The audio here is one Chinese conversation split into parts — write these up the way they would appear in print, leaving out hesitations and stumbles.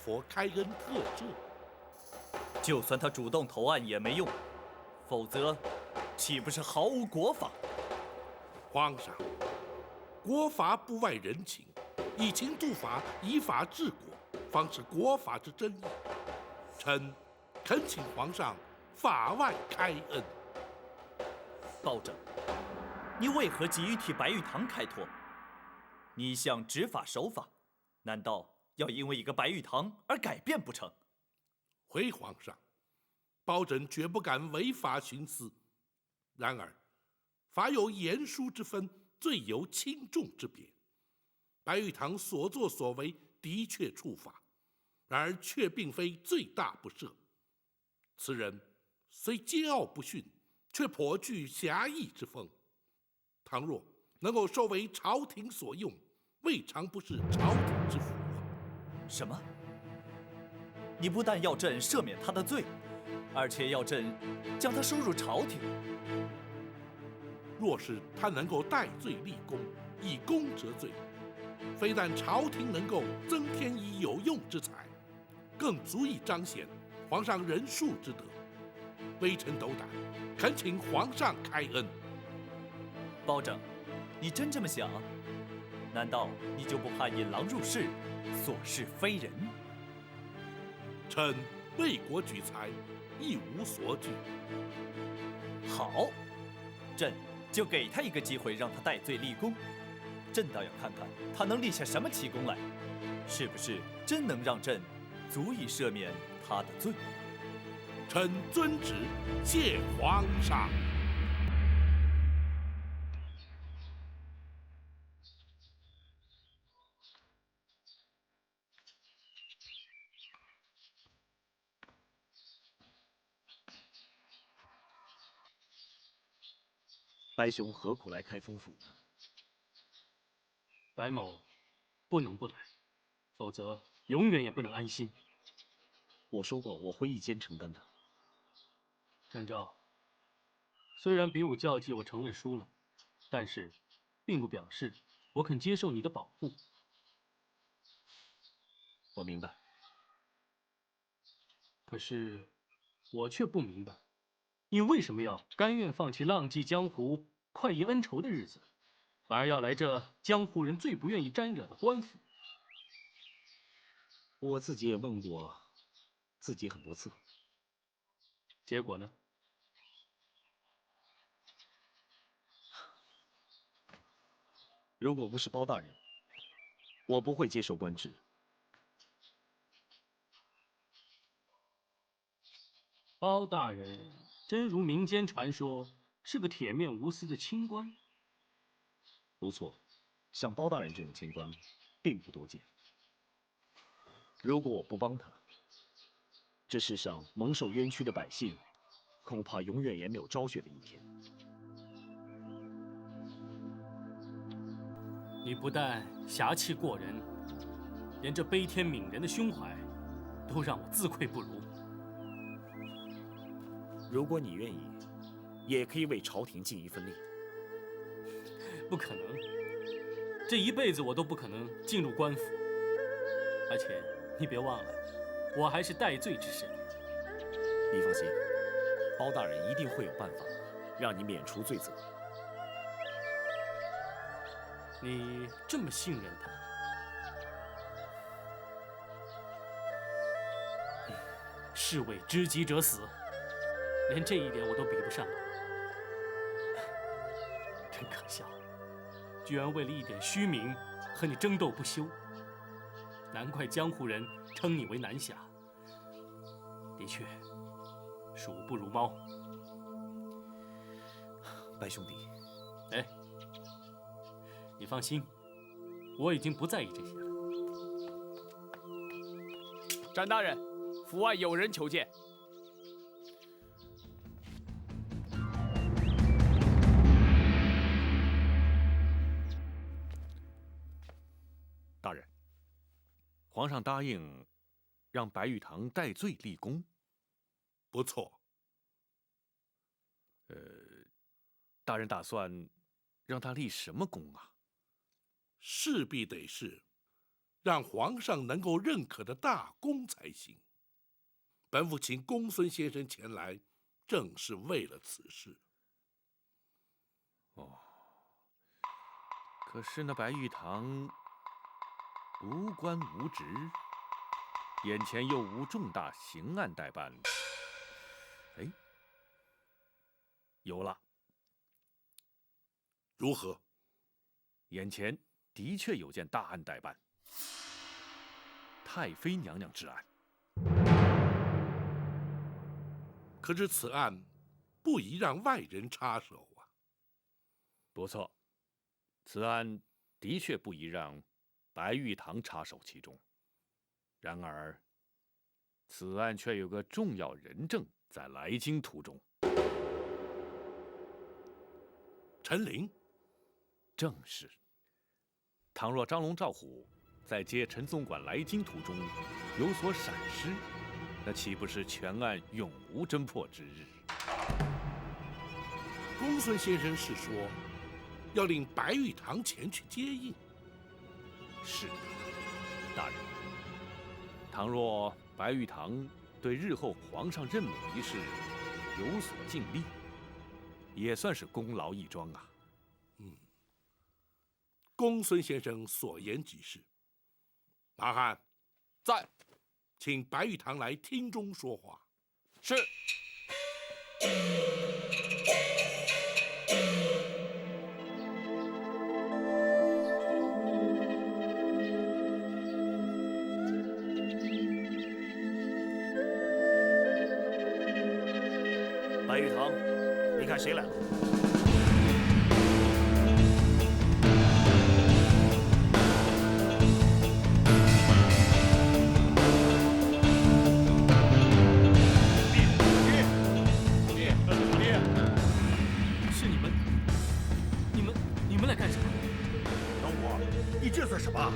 佛开恩特赦。就算他主动投案也没用，否则岂不是毫无国法？皇上，国法不外人情，以情度法，以法治国，方是国法之真意。臣恳请皇上法外开恩。包拯，你为何急于替白玉堂开脱？你一向执法守法，难道要因为一个白玉堂而改变不成？回皇上，包拯绝不敢违法徇私。然而，法有严疏之分，罪有轻重之别。白玉堂所作所为的确触法，然而却并非罪大不赦。此人虽桀骜不驯，却颇具侠义之风。倘若能够收为朝廷所用，未尝不是朝廷之福啊！什么？你不但要朕赦免他的罪，而且要朕将他收入朝廷。若是他能够戴罪立功，以功折罪，非但朝廷能够增添以有用之才，更足以彰显皇上仁恕之德。微臣斗胆，恳请皇上开恩。包拯，你真这么想？难道你就不怕引狼入室，所事非人？臣为国举才，一无所举。好，朕就给他一个机会，让他戴罪立功。朕倒要看看他能立下什么奇功来，是不是真能让朕足以赦免他的罪？臣遵旨，谢皇上。白兄何苦来开封府呢？白某不能不来，否则永远也不能安心。我说过我会一肩承担的。展昭，虽然比武较技我承认输了，但是并不表示我肯接受你的保护。我明白。可是我却不明白，你为什么要甘愿放弃浪迹江湖、快意恩仇的日子，反而要来这江湖人最不愿意沾惹的官府？我自己也问过自己很多次，结果呢？如果不是包大人，我不会接受官职。包大人真如民间传说，是个铁面无私的清官。不错，像包大人这种清官，并不多见。如果我不帮他，这世上蒙受冤屈的百姓，恐怕永远也没有昭雪的一天。你不但侠气过人，连这悲天悯人的胸怀，都让我自愧不如。如果你愿意，也可以为朝廷尽一份力。不可能，这一辈子我都不可能进入官府。而且你别忘了，我还是戴罪之身。你放心，包大人一定会有办法，让你免除罪责。你这么信任他？士为知己者死，连这一点我都比不上。真可笑，居然为了一点虚名和你争斗不休。难怪江湖人称你为南侠。的确，鼠不如猫。白兄弟，哎，你放心，我已经不在意这些了。展大人，府外有人求见。大人，皇上答应让白玉堂戴罪立功。不错。大人打算让他立什么功啊？势必得是让皇上能够认可的大功才行。本府请公孙先生前来，正是为了此事。哦，可是那白玉堂无官无职，眼前又无重大刑案待办。哎，有了！如何？眼前的确有件大案待办，太妃娘娘之案。可是此案不宜让外人插手啊。不错，此案的确不宜让白玉堂插手其中。然而，此案却有个重要人证在来京途中。陈琳，正是。倘若张龙赵虎在接陈总管来京途中有所闪失，那岂不是全案永无侦破之日？公孙先生是说要令白玉堂前去接应？是，大人。倘若白玉堂对日后皇上任命一事有所尽力，也算是功劳一桩啊。公孙先生所言极是。马汉，在，请白玉堂来厅中说话。是。白玉堂，你看谁来了？是你们来干什么？老五，你这算什么？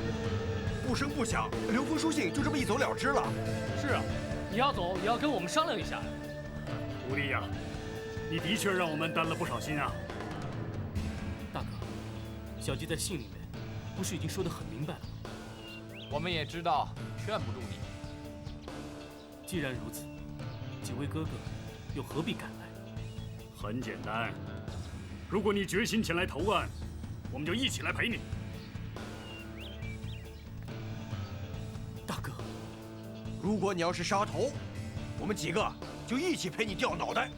不声不响，留封书信就这么一走了之了。是啊，你要走也要跟我们商量一下。徒弟呀，你的确让我们担了不少心啊。大哥，小弟在信里面不是已经说得很明白了吗？我们也知道，劝不住你。既然如此，几位哥哥又何必赶来？很简单，如果你决心前来投案，我们就一起来陪你。大哥，如果你要是杀头，我们几个就一起陪你掉脑袋。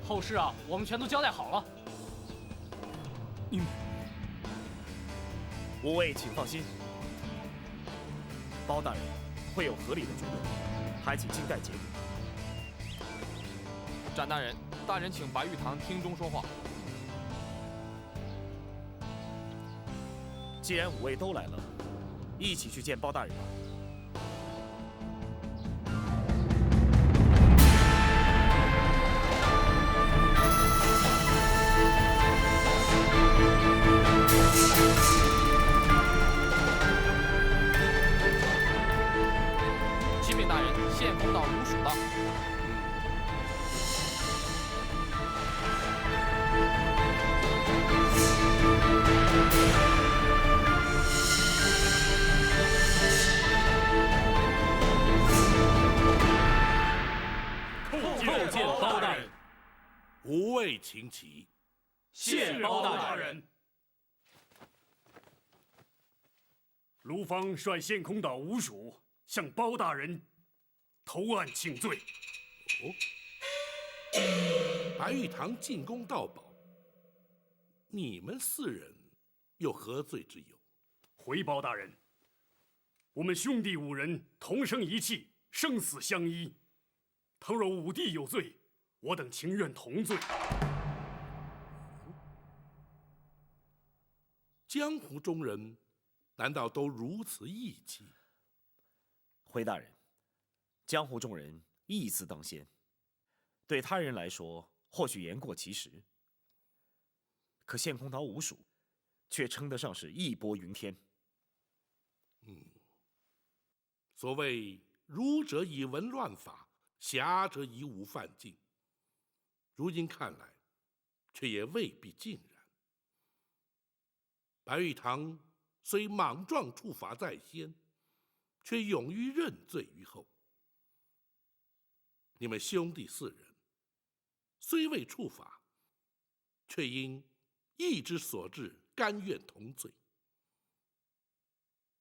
后事啊，我们全都交代好了。你们五位请放心，包大人会有合理的决断，还请静待结果。展大人，大人请白玉堂厅中说话。既然五位都来了，一起去见包大人吧。启禀大人，县公道如属到。叩见包大人。五位请起。谢包大人。卢方率县空岛五署向包大人投案请罪。白玉堂进宫盗宝，你们四人有何罪之有？回包大人，我们兄弟五人同生一气，生死相依。倘若五弟有罪，我等情愿同罪。江湖中人难道都如此义气？回大人，江湖中人义字当先，对他人来说或许言过其实，可县空岛五署却称得上是义薄云天。所谓儒者以文乱法，侠者以武犯禁，如今看来，却也未必尽然。白玉堂虽莽撞处罚在先，却勇于认罪于后。你们兄弟4人，虽未处罚，却因义之所至，甘愿同罪。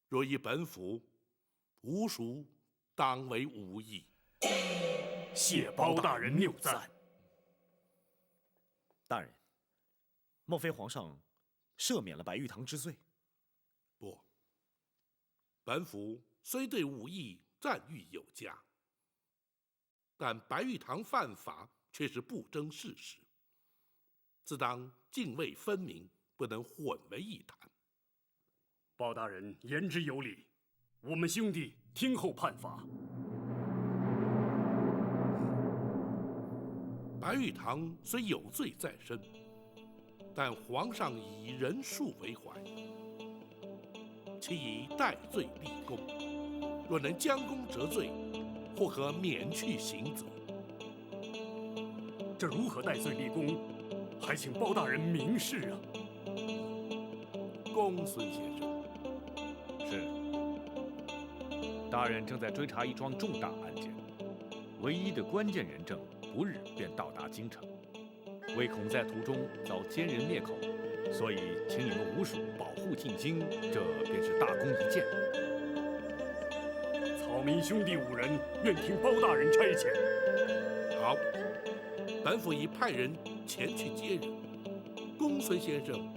若依本府，吾属当为无义。谢包大人谬赞。大人，莫非皇上赦免了白玉堂之罪？不，本府虽对武艺赞誉有加，但白玉堂犯法却是不争事实，自当泾渭分明，不能混为一谈。包大人言之有理，我们兄弟听候判罚。白玉堂虽有罪在身，但皇上以人数为怀，其以戴罪立功。若能将功折罪，或可免去刑责。这如何戴罪立功？还请包大人明示啊！公孙先生，是。大人正在追查一桩重大案件，唯一的关键人证不日便到达京城，唯恐在途中遭奸人灭口，所以请你们吴蜀保护进京，这便是大功一件。草民兄弟5人愿听包大人差遣。好，本府已派人前去接人，公孙先生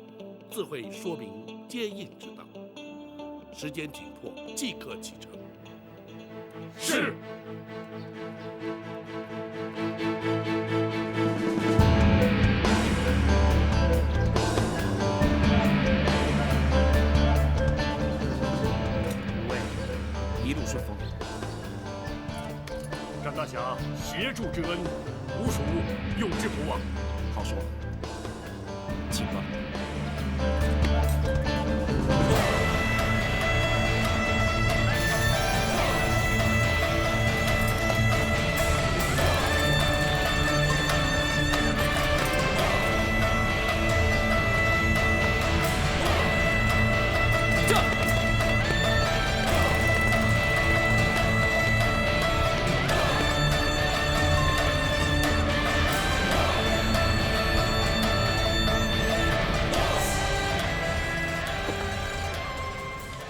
自会说明接应之道。时间紧迫，即刻启程。是。五位一路顺风。张大侠协助之恩，吾属用之不忘。好说，请吧。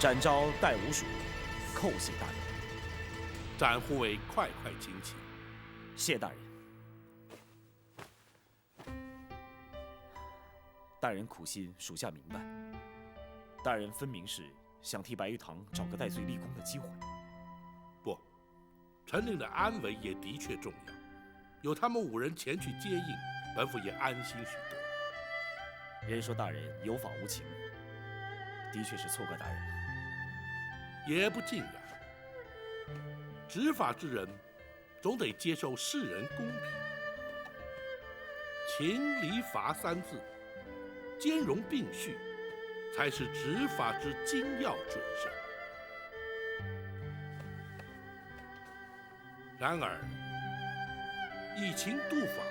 展昭代吾属叩谢大人。展护卫快快请起。谢大人。大人苦心，属下明白。大人分明是想替白玉堂找个戴罪立功的机会。不，陈令的安危也的确重要，有他们5人前去接应，本府也安心许多。人说大人有法无情，的确是错怪大人了。也不尽然，执法之人总得接受世人公平。情理法3字兼容并蓄，才是执法之精要准绳。然而，以情度法，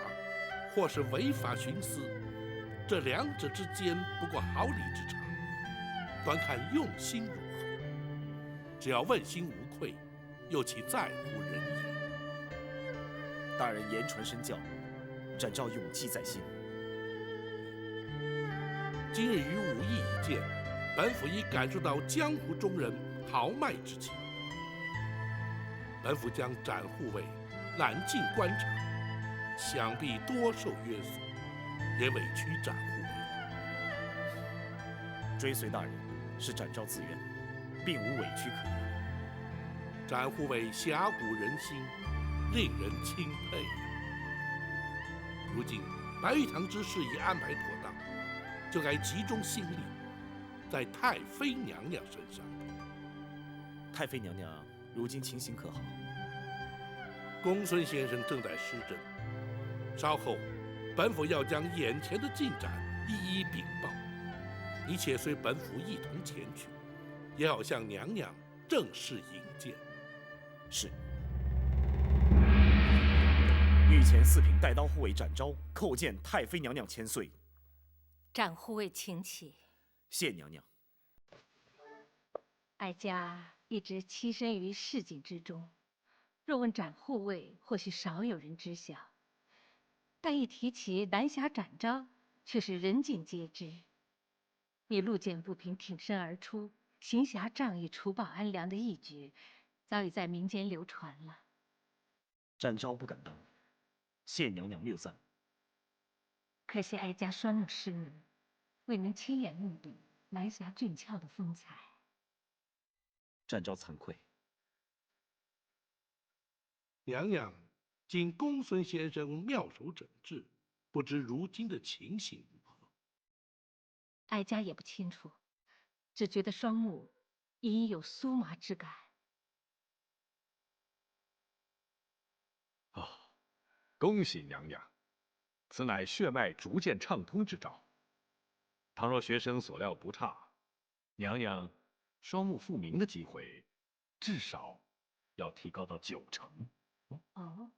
或是违法徇私，这2者之间不过毫厘之差，端看用心如何。只要问心无愧，又岂在乎人也？大人言传身教，展昭永记在心。今日与武艺一见，本府已感受到江湖中人豪迈之情。本府将展护卫揽进官场，想必多受约束，也委屈展护卫。追随大人是展昭自愿，并无委屈可言。展护卫侠骨仁心，令人钦佩。如今白玉堂之事已安排妥当，就该集中心力在太妃娘娘身上。太妃娘娘如今情形可好？公孙先生正在施政，稍后本府要将眼前的进展一一禀报。你且随本府一同前去，也好向娘娘正式迎见。是。御前4品带刀护卫展昭叩见太妃娘娘千岁。展护卫请起。谢娘娘。哀家一直栖身于市井之中，若问斩护卫，或许少有人知晓。但一提起南侠展昭，却是人尽皆知。你路见不平挺身而出，行侠仗义、除暴安良的义举，早已在民间流传了。展昭不敢当，谢娘娘谬赞。可惜哀家双目失明，未能亲眼目睹南侠俊俏的风采。展昭惭愧。娘娘经公孙先生妙手诊治，不知如今的情形如何？哀家也不清楚，只觉得双目隐隐有酥麻之感。恭喜娘娘，此乃血脉逐渐畅通之兆。倘若学生所料不差，娘娘双目复明的机会，至少要提高到90%。哦，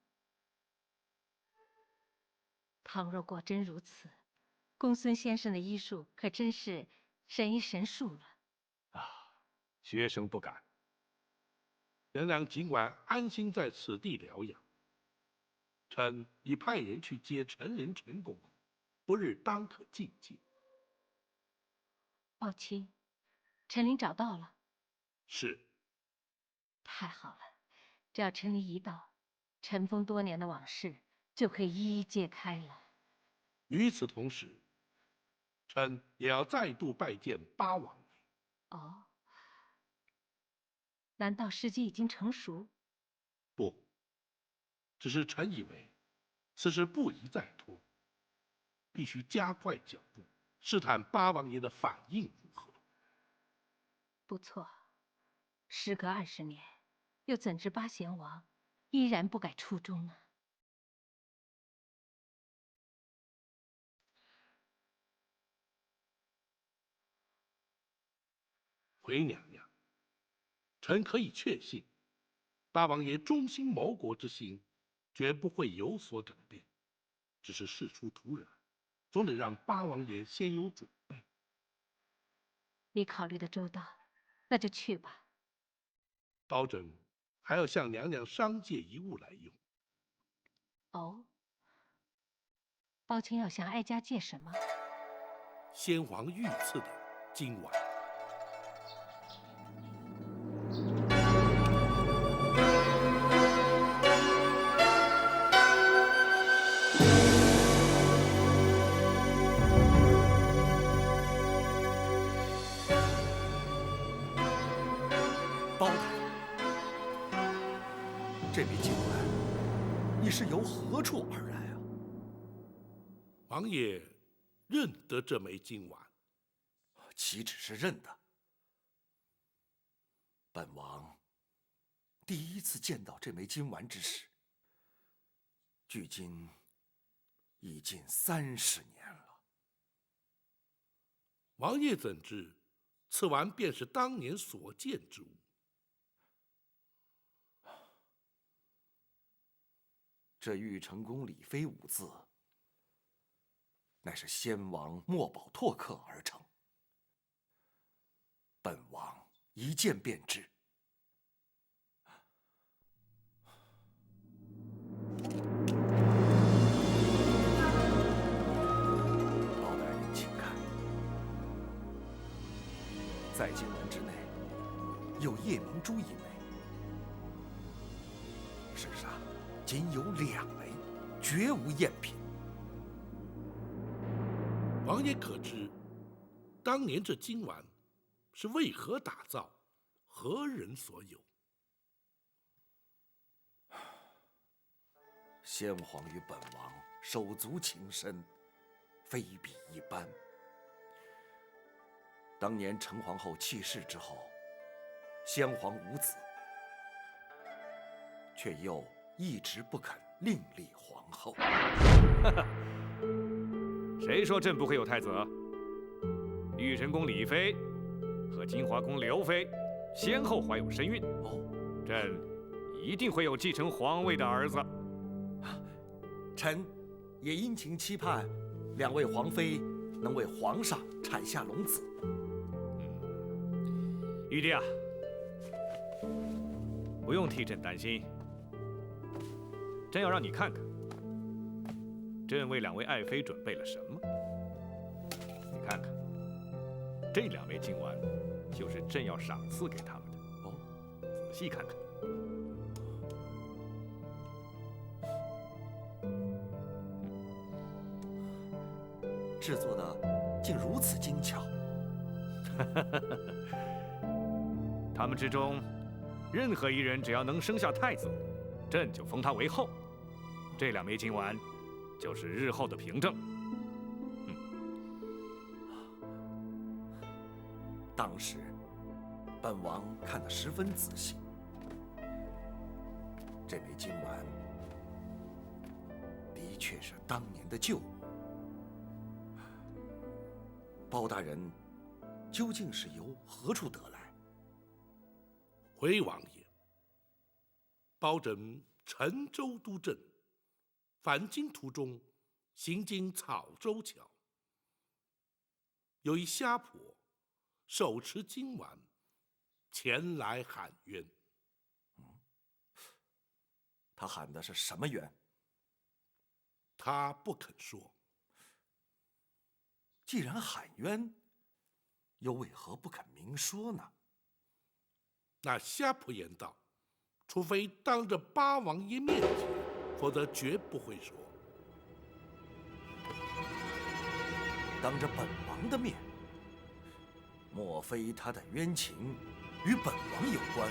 倘若果真如此，公孙先生的医术可真是神医神术了。学生不敢。娘娘尽管安心在此地疗养。臣已派人去接陈人陈公，不日当可觐见。抱卿，陈琳找到了。是。太好了，只要陈琳一到，尘封多年的往事就可以一一揭开了。与此同时，臣也要再度拜见八王爷。哦，难道时机已经成熟？不，只是臣以为此事不宜再拖，必须加快脚步，试探八王爷的反应如何。不错，时隔20年，又怎知八贤王依然不改初衷呢？回娘娘，臣可以确信，八王爷忠心谋国之心，绝不会有所改变。只是事出突然，总得让八王爷先有准备。你考虑的周到，那就去吧。包拯还要向娘娘商借一物来用。哦，包卿要向哀家借什么？先皇御赐的金碗。包大人，这枚金碗，你是由何处而来啊？王爷认得这枚金碗？岂止是认得，本王第一次见到这枚金丸之时，距今已近30年了。王爷怎知此丸便是当年所见之物？这玉成宫李妃5字，乃是先王墨宝拓刻而成，本王一见便知。包大人，请看，在金丸之内有夜明珠1枚，世上仅有2枚，绝无赝品。王爷可知，当年这金丸是为何打造，何人所有？先皇与本王手足情深，非比一般。当年陈皇后去世之后，先皇无子，却又一直不肯另立皇后。谁说朕不会有太子？玉成宫李妃和金华宫刘妃先后怀有身孕，朕一定会有继承皇位的儿子。臣也殷勤期盼2位皇妃能为皇上产下龙子。玉帝啊，不用替朕担心，朕要让你看看，朕为2位爱妃准备了什么。你看看，这2枚金丸，就是朕要赏赐给他们的。哦，仔细看看。制作的竟如此精巧。他们之中，任何一人只要能生下太子，朕就封他为后。这2枚金丸，就是日后的凭证。当时，本王看得十分仔细。这枚金丸的确是当年的旧物。包大人究竟是由何处得来？回王爷，包拯沉舟督镇，返京途中，行经草洲桥，有一虾婆手持金丸前来喊冤。他喊的是什么冤？他不肯说。既然喊冤，又为何不肯明说呢？那虾婆言道：“除非当着八王爷面前，否则绝不会说。”当着本王的面，莫非他的冤情与本王有关？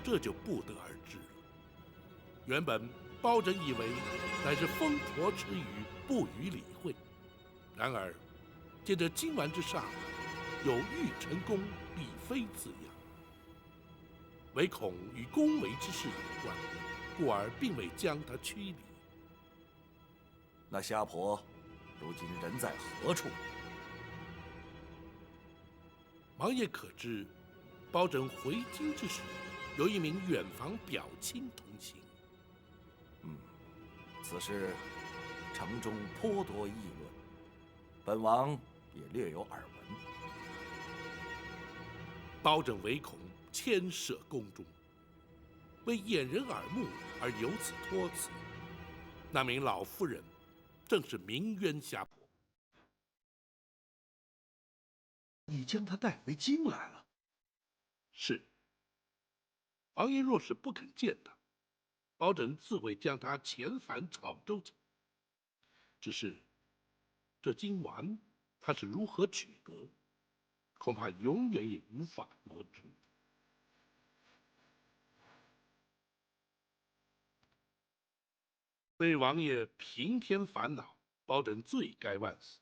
这就不得而知了。原本包拯以为乃是疯婆之语，不予理会。然而，见这金丸之上有玉成宫李妃字样，唯恐与宫闱之事有关，故而并未将他驱离。那虾婆如今人在何处？王爷可知，包拯回京之时，有一名远房表亲同行。此事城中颇多议论，本王也略有耳闻。包拯唯恐牵涉宫中，为掩人耳目而由此托辞。那名老妇人正是鸣冤虾婆。你将他带回京来了？是。王爷若是不肯见他，包拯自会将他遣返草洲去。只是这金丸他是如何取得，恐怕永远也无法得知。为王爷平添烦恼，包拯罪该万死。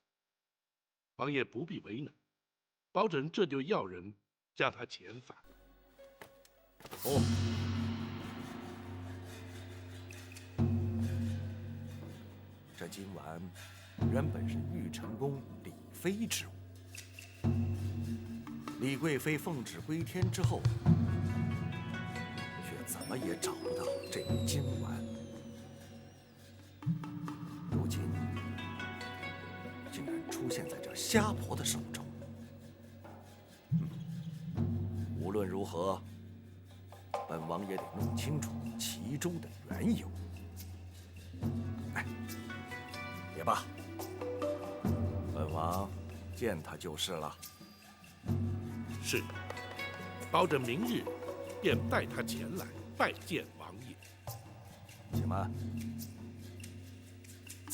王爷不必为难，包拯这就要人将他遣返。哦，这金丸原本是玉成宫李妃之物，李贵妃奉旨归天之后，却怎么也找不到这枚金丸。如今竟然出现在这虾婆的手中。无论如何，本王也得弄清楚其中的缘由。哎，也罢，本王见他就是了。是，包拯明日便带他前来拜见王爷。且慢，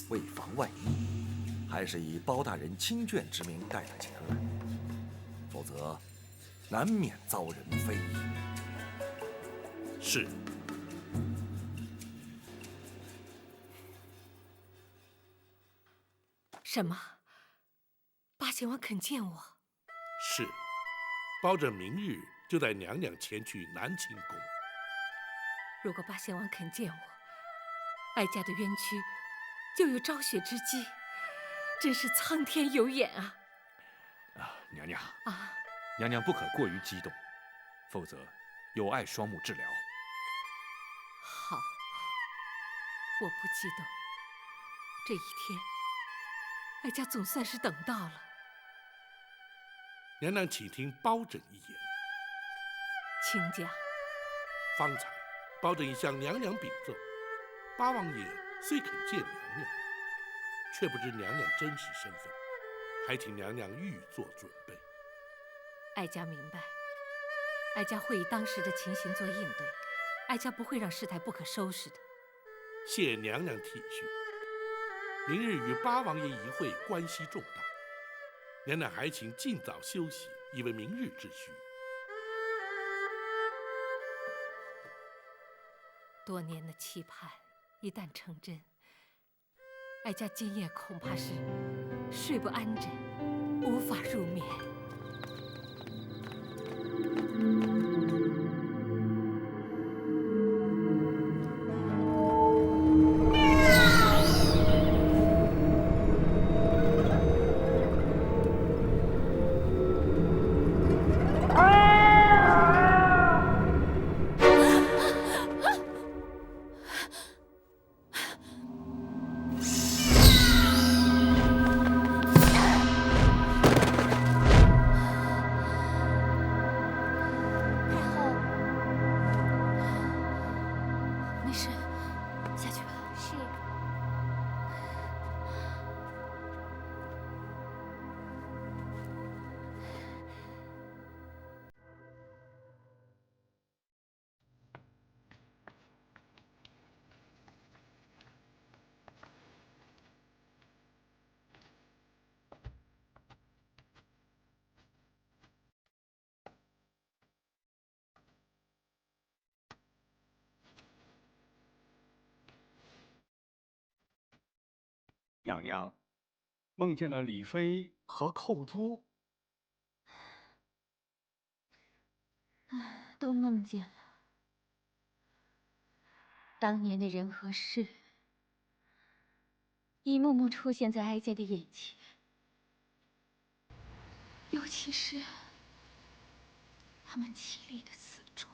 为防万一，还是以包大人亲眷之名带他前来，否则难免遭人非议。是。什么？八贤王肯见我？是。包拯明日就带娘娘前去南清宫。如果八贤王肯见我，哀家的冤屈就有昭雪之机，真是苍天有眼啊！娘娘啊，娘娘不可过于激动，否则有碍双目治疗。好，我不激动。这一天，哀家总算是等到了。娘娘，请听包拯一言。请讲。方才包拯已向娘娘禀奏，八王爷虽肯见娘娘，却不知娘娘真实身份，还请娘娘预做准备。哀家明白，哀家会以当时的情形做应对，哀家不会让事态不可收拾的。谢娘娘体恤，明日与八王爷一会，关系重大，娘娘还请尽早休息，以为明日之需。多年的期盼一旦成真，哀家今夜恐怕是睡不安枕，无法入眠。娘娘，梦见了李妃和寇珠。都梦见了。当年的人和事，一幕幕出现在哀家的眼前。尤其是他们凄厉的死状。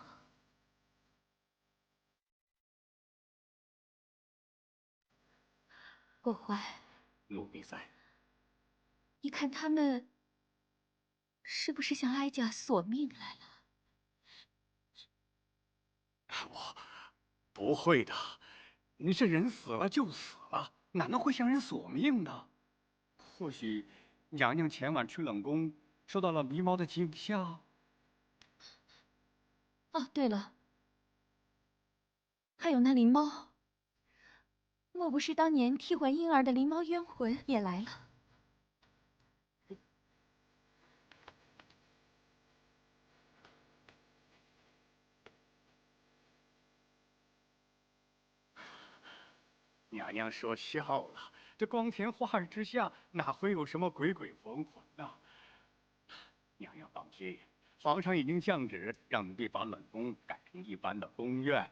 国怀，奴婢在。你看他们是不是向哀家索命来了？我不会的，你这人死了就死了，哪能会向人索命呢？或许娘娘前晚去冷宫，受到了狸猫的惊吓。哦，对了，还有那狸猫，莫不是当年替换婴儿的狸猫冤魂也来了？娘娘说笑了，这光天化日之下，哪会有什么鬼鬼魂魂呢？娘娘放心，皇上已经降旨，让奴婢把冷宫改成一般的宫院。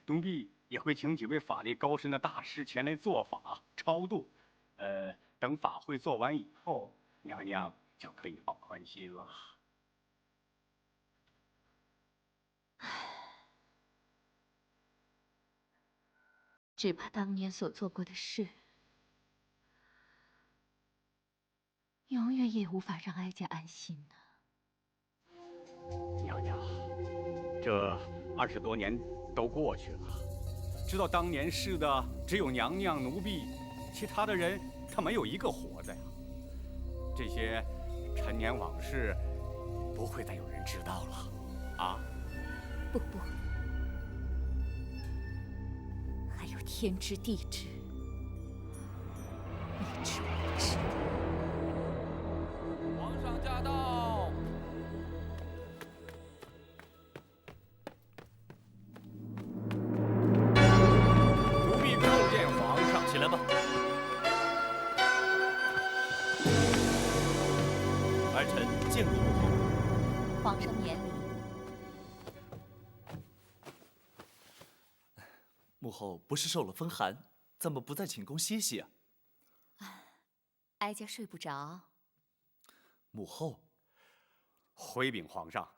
奴婢也会请几位法力高深的大师前来做法超度。等法会做完以后，娘娘就可以放宽心了。只怕当年所做过的事，永远也无法让哀家安心呢。娘娘，这20多年都过去了，知道当年事的只有娘娘、奴婢，其他的人他没有一个活的呀。这些陈年往事，不会再有人知道了，啊？不，还有天知地知，你知我知。皇上驾到！奴婢叩见皇上。起来吧。儿臣见过母后。皇上免礼。母后不是受了风寒，怎么不在寝宫歇息啊？哀家睡不着。母后，回禀皇上，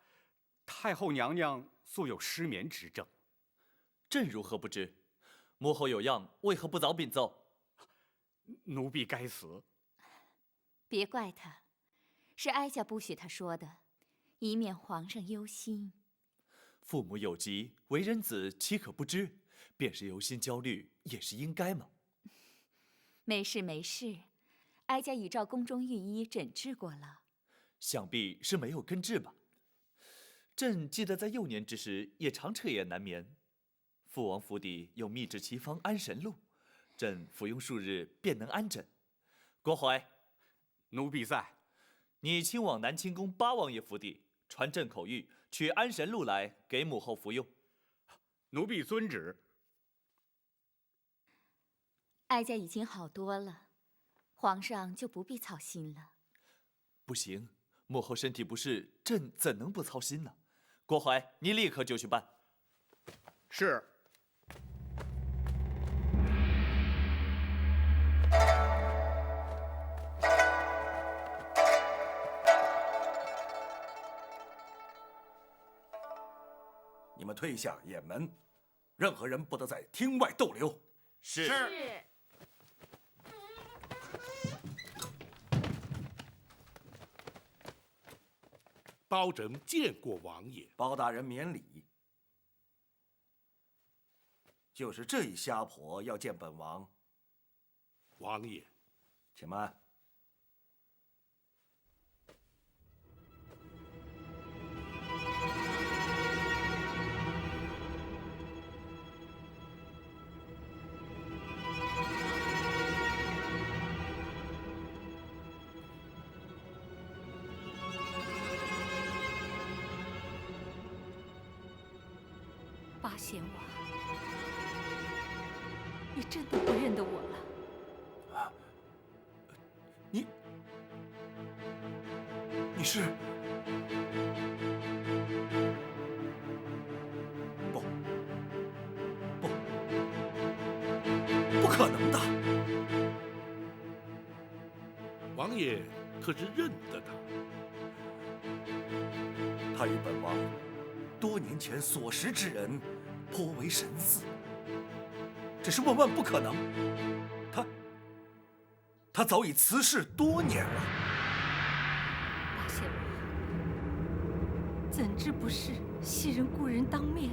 太后娘娘素有失眠之症。朕如何不知？母后有恙，为何不早禀奏？奴婢该死。别怪他，是哀家不许他说的，以免皇上忧心。父母有疾，为人子岂可不知？便是忧心焦虑，也是应该嘛。没事没事，哀家已照宫中御医诊治过了，想必是没有根治吧。朕记得在幼年之时，也常彻夜难眠。父王府邸有秘制奇方安神露，朕服用数日便能安枕。郭槐，奴婢在。你亲往南清宫八王爷府邸，传朕口谕，取安神露来给母后服用。奴婢遵旨。哀家已经好多了，皇上就不必操心了。不行，母后身体不适，朕怎能不操心呢？郭槐，你立刻就去办。是。你们退下掩门，任何人不得在厅外逗留。是。包拯见过王爷。包大人免礼。就是这一瞎婆要见本王。王爷，且慢。八贤王，你真的不认得我了？你是？不可能的！王爷可是认得他？他与本王多年前所识之人颇为神似，只是万万不可能。他早已辞世多年了。八贤王，怎知不是昔人故人当面？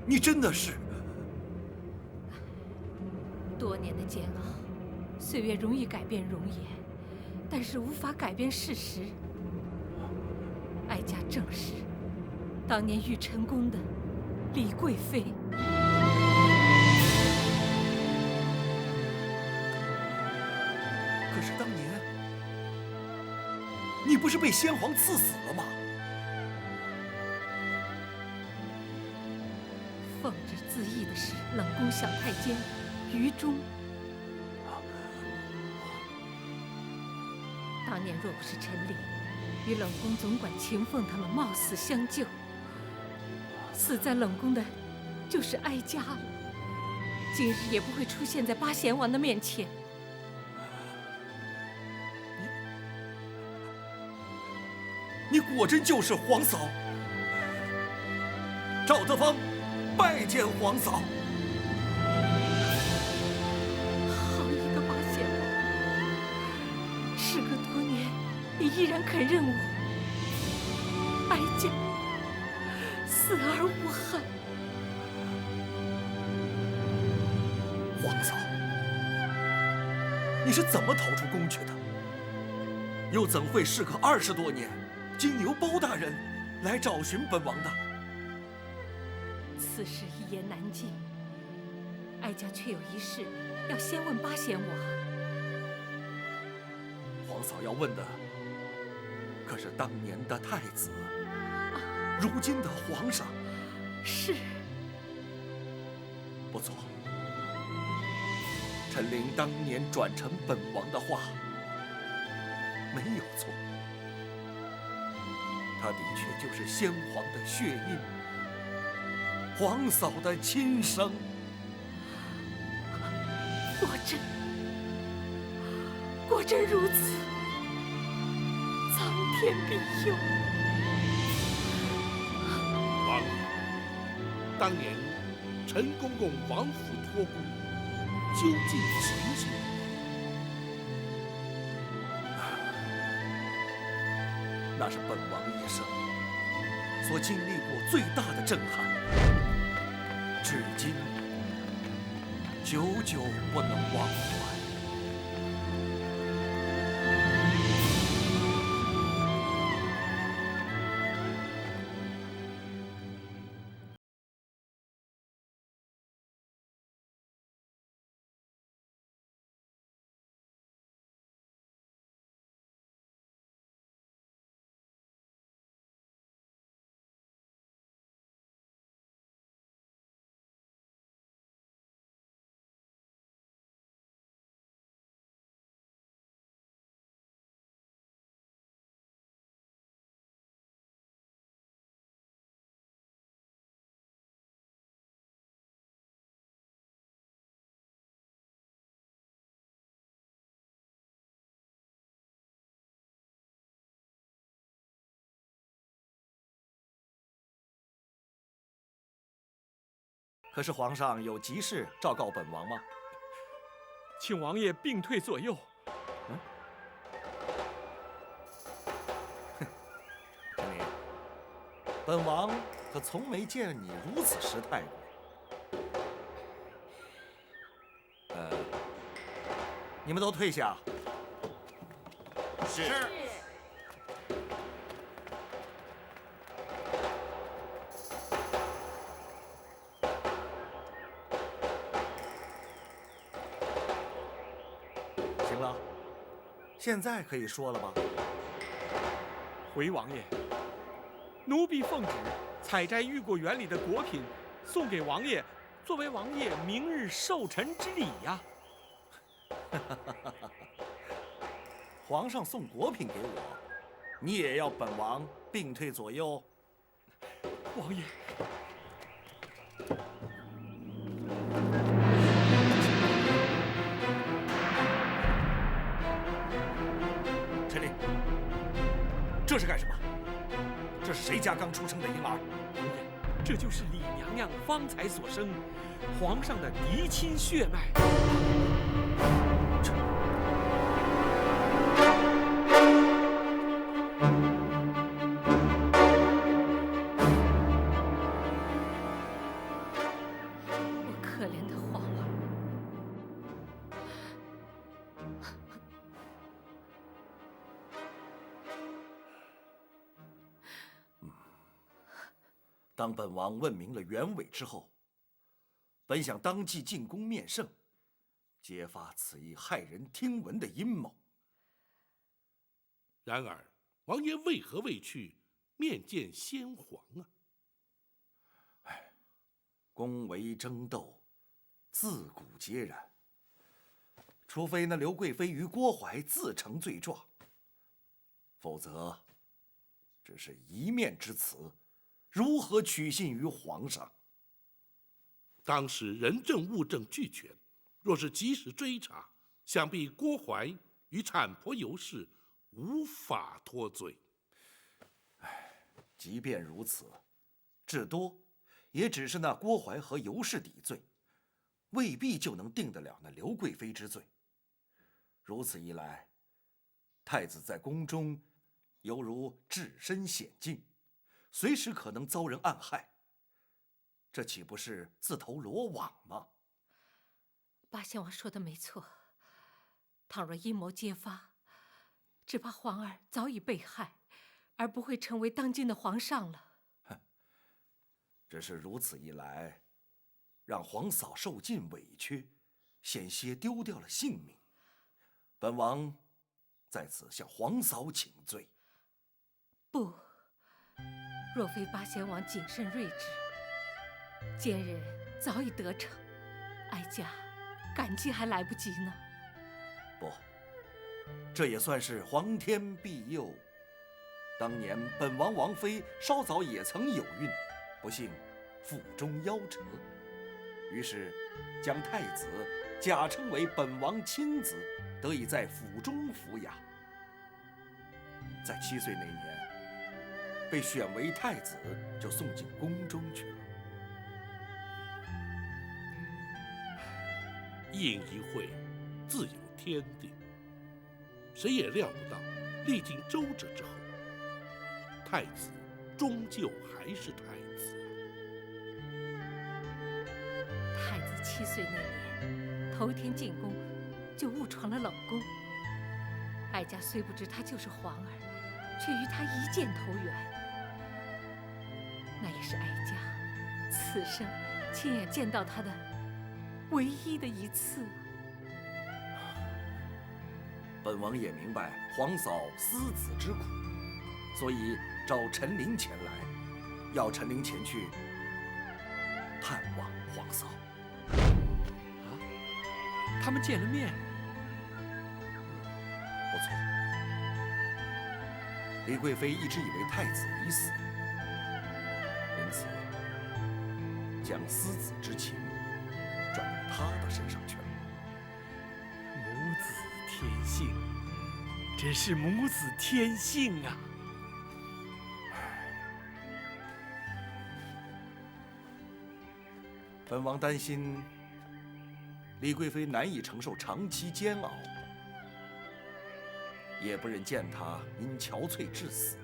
你真的是？多年的煎熬，岁月容易改变容颜，但是无法改变事实。哀家正是当年玉成宫的李贵妃。可是当年你不是被先皇赐死了吗？奉旨自缢的是冷宫小太监于忠。当年若不是陈琳与冷宫总管秦凤他们冒死相救，死在冷宫的就是哀家了，今日也不会出现在八贤王的面前。你果真就是皇嫂？赵德芳拜见皇嫂。好一个八贤王！时隔多年，你依然肯认我，哀家死而无憾。皇嫂，你是怎么逃出宫去的？又怎会事隔20多年，经由包大人来找寻本王的？此事一言难尽，哀家却有一事要先问八贤王。皇嫂要问的，可是当年的太子，如今的皇上。是。不错，陈琳当年转呈本王的话没有错，他的确就是先皇的血印，皇嫂的亲生。果真如此，苍天庇佑。王爷，当年陈公公王府托孤，究竟情形？那是本王一生所经历过最大的震撼，至今久久不能忘怀。可是皇上有急事昭告本王吗？请王爷病退左右。陈琳，本王可从没见你如此识态过。你们都退下。是。行了，现在可以说了吧？回王爷，奴婢奉旨采摘御果园里的果品，送给王爷，作为王爷明日寿辰之礼呀。皇上送果品给我，你也要本王病退左右？王爷，陈琳，这是干什么？这是谁家刚出生的婴儿？王爷，这就是李娘娘方才所生，皇上的嫡亲血脉。我可怜的皇儿，当本王问明了原委之后，本想当即进宫面圣，揭发此一骇人听闻的阴谋。然而，王爷为何未去面见先皇啊？宫闱争斗，自古皆然。除非那刘贵妃与郭槐自成罪状，否则，只是一面之词，如何取信于皇上？当时人证物证俱全，若是及时追查，想必郭槐与产婆尤氏无法脱罪。即便如此，至多也只是那郭槐和尤氏抵罪，未必就能定得了那刘贵妃之罪。如此一来，太子在宫中犹如置身险境，随时可能遭人暗害，这岂不是自投罗网吗？八仙王说的没错，倘若阴谋揭发，只怕皇儿早已被害，而不会成为当今的皇上了。只是如此一来，让皇嫂受尽委屈，险些丢掉了性命。本王在此向皇嫂请罪。不，若非八仙王谨慎睿智，奸人早已得逞，哀家感激还来不及呢。不，这也算是皇天庇佑。当年本王王妃稍早也曾有孕，不幸腹中夭折，于是将太子假称为本王亲子，得以在府中抚养。在7岁那年，被选为太子，就送进宫中去了。应一会，自有天定。谁也料不到，历经周折之后，太子终究还是太子。太子7岁那年，头一天进宫，就误闯了冷宫。哀家虽不知他就是皇儿，却与他一箭投缘。那也是哀家此生亲眼见到他的唯一的一次。本王也明白皇嫂思子之苦，所以召陈琳前来，要陈琳前去探望皇嫂。他们见了面，不错。李贵妃一直以为太子已死，因此将思子之情转到他的身上去了。母子天性，真是母子天性啊！本王担心李贵妃难以承受长期煎熬，也不忍见她因憔悴致死。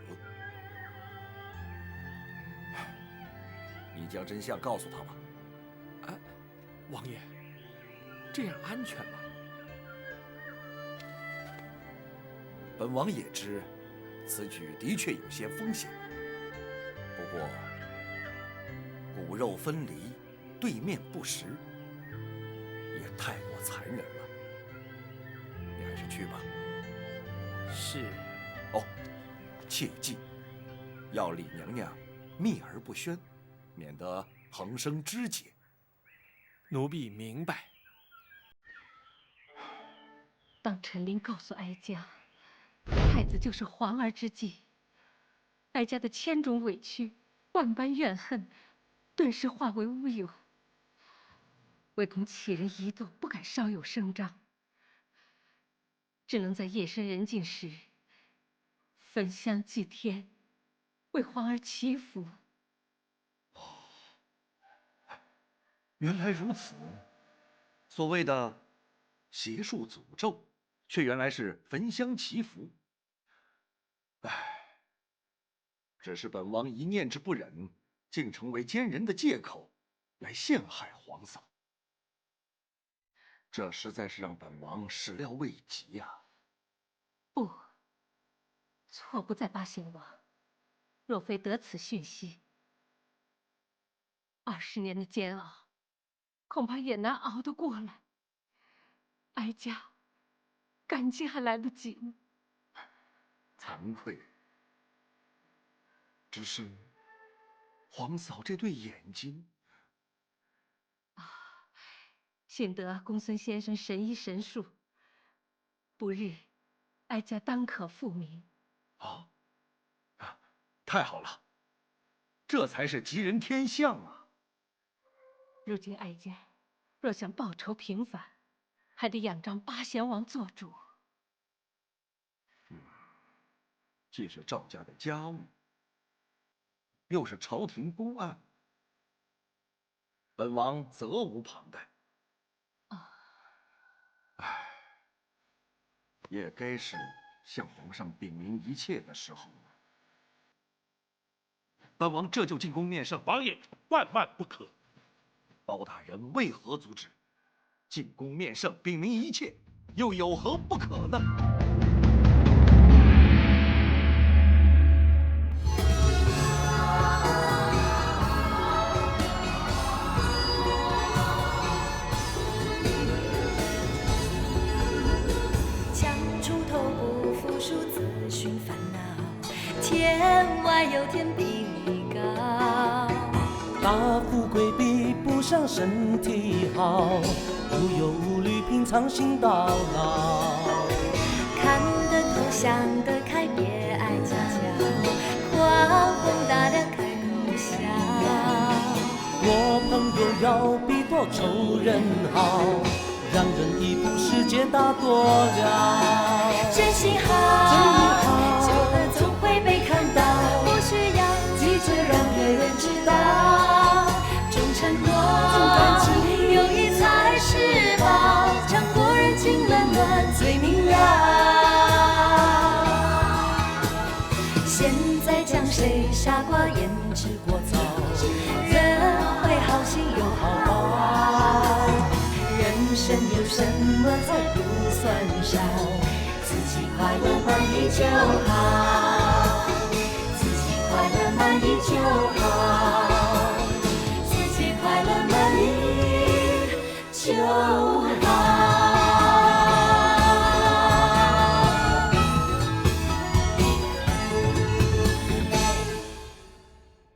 你将真相告诉她吧。王爷，这样安全吗？本王也知，此举的确有些风险。不过，骨肉分离，对面不识，也太过残忍了。你还是去吧。是。哦，切记，要李娘娘秘而不宣，免得横生枝节。奴婢明白。当陈琳告诉哀家，太子就是皇儿之际，哀家的千种委屈、万般怨恨，顿时化为乌有。为恐杞人疑窦，不敢稍有声张，只能在夜深人静时焚香祭天，为皇儿祈福。原来如此，所谓的邪术诅咒，却原来是焚香祈福。唉，只是本王一念之不忍，竟成为奸人的借口，来陷害皇嫂。这实在是让本王始料未及呀！不，错不在八贤王。若非得此讯息，20年的煎熬，恐怕也难熬得过来。哀家感激还来得及呢。惭愧，只是皇嫂这对眼睛幸得公孙先生神医神术，不日哀家当可复明。太好了，这才是吉人天相啊！如今哀家若想报仇平反，还得仰仗八贤王做主。既是赵家的家务，又是朝廷公案，本王责无旁贷。也该是向皇上禀明一切的时候了。本王这就进宫面圣。王爷万万不可！包大人为何阻止？进宫面圣，禀明一切，又有何不可呢？天外有天比你高，大富贵比不上身体好，无忧无虑平常心到老。看得透想得开别爱计较，宽宏大量开口笑。我朋友要比多仇人好，让人一步世界大多了。真心好，久了总会被看到，不需要拒绝让别人知道。重承诺，重感情，友谊才是宝，尝过人情冷暖最明了。现在江山会傻瓜，胭脂过早，人会好心有好报。人生有什么才不算少？自己快乐满意就好，自己快乐满意就好。